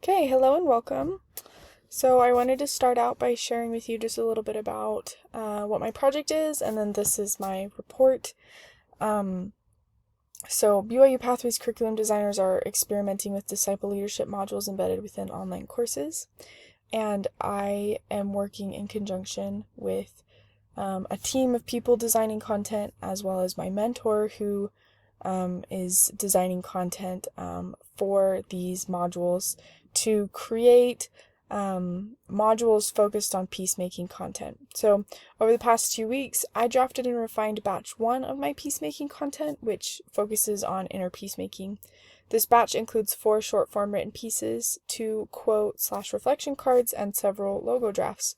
Okay, hello and welcome. So I wanted to start out by sharing with you just a little bit about what my project is, and then this is my report. So BYU Pathways curriculum designers are experimenting with disciple leadership modules embedded within online courses, and I am working in conjunction with a team of people designing content, as well as my mentor who is designing content for these modules to create modules focused on peacemaking content. So over the past 2 weeks, I drafted and refined batch 1 of my peacemaking content, which focuses on inner peacemaking. This batch includes 4 short-form written pieces, 2 quote/reflection cards, and several logo drafts.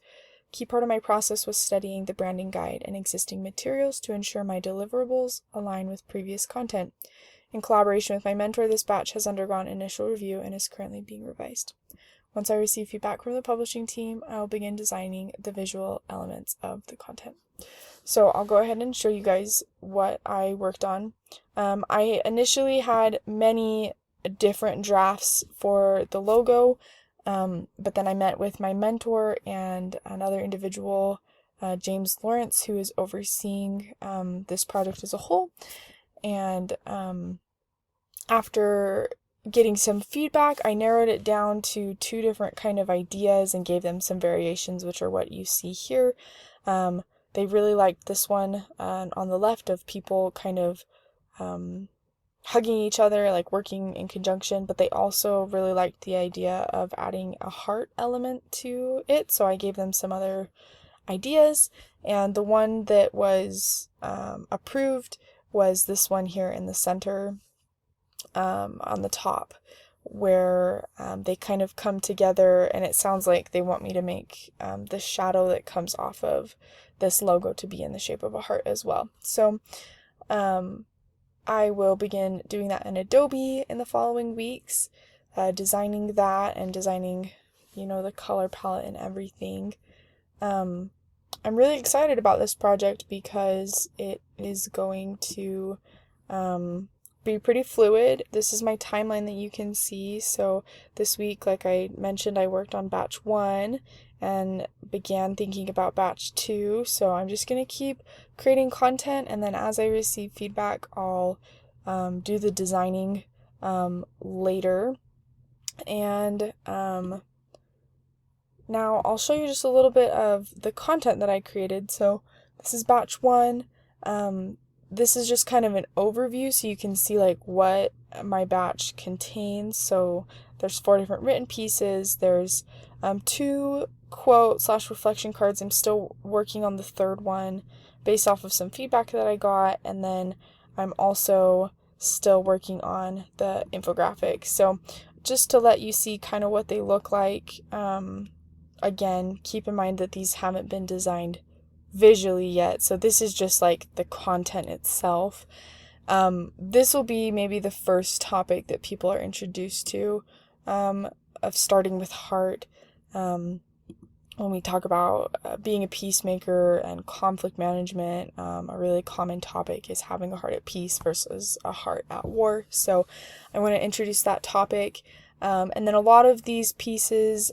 Key part of my process was studying the branding guide and existing materials to ensure my deliverables align with previous content. In collaboration with my mentor, this batch has undergone initial review and is currently being revised. Once I receive feedback from the publishing team, I will begin designing the visual elements of the content. So I'll go ahead and show you guys what I worked on. I initially had many different drafts for the logo, but then I met with my mentor and another individual, James Lawrence, who is overseeing this project as a whole. And after getting some feedback, I narrowed it down to 2 different kind of ideas and gave them some variations, which are what you see here. They really liked this one on the left of people kind of hugging each other, like working in conjunction, but they also really liked the idea of adding a heart element to it, so I gave them some other ideas, and the one that was approved was this one here in the center on the top, where they kind of come together, and it sounds like they want me to make the shadow that comes off of this logo to be in the shape of a heart as well. So I will begin doing that in Adobe in the following weeks, designing that and designing, the color palette and everything. I'm really excited about this project because it is going to be pretty fluid. This is my timeline that you can see. So this week, like I mentioned, I worked on batch 1 and began thinking about batch 2. So I'm just going to keep creating content, and then as I receive feedback, I'll do the designing later. And now I'll show you just a little bit of the content that I created. So this is batch 1. This is just kind of an overview so you can see like what my batch contains. So there's 4 different written pieces. There's 2 quote/reflection cards. I'm still working on the 3rd one based off of some feedback that I got, and then I'm also still working on the infographic. So just to let you see kind of what they look like, again, keep in mind that these haven't been designed visually yet, so this is just like the content itself. This will be maybe the first topic that people are introduced to, of starting with heart. When we talk about being a peacemaker and conflict management, a really common topic is having a heart at peace versus a heart at war. So I want to introduce that topic. And then a lot of these pieces,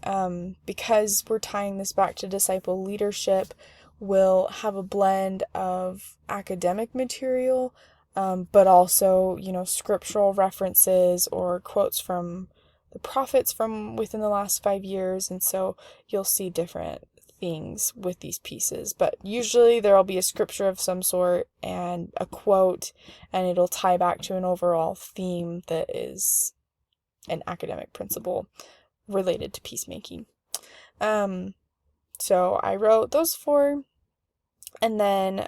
because we're tying this back to disciple leadership, will have a blend of academic material, but also, scriptural references or quotes from the prophets from within the last 5 years. And so you'll see different things with these pieces, but usually there'll be a scripture of some sort and a quote, and it'll tie back to an overall theme that is an academic principle related to peacemaking. So I wrote those 4, and then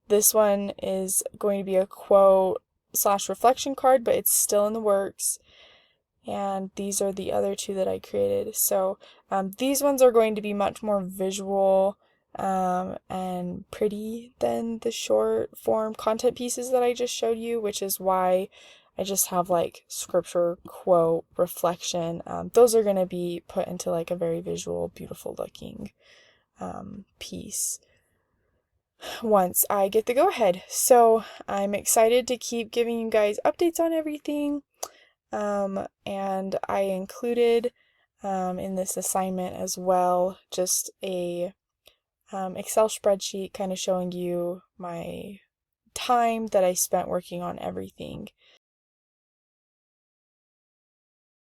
this one is going to be a quote/reflection card, but it's still in the works. And these are the other 2 that I created. So these ones are going to be much more visual and pretty than the short form content pieces that I just showed you, which is why I just have like scripture, quote, reflection. Those are going to be put into like a very visual, beautiful looking piece once I get the go ahead. So I'm excited to keep giving you guys updates on everything. And I included in this assignment as well, just a Excel spreadsheet kind of showing you my time that I spent working on everything.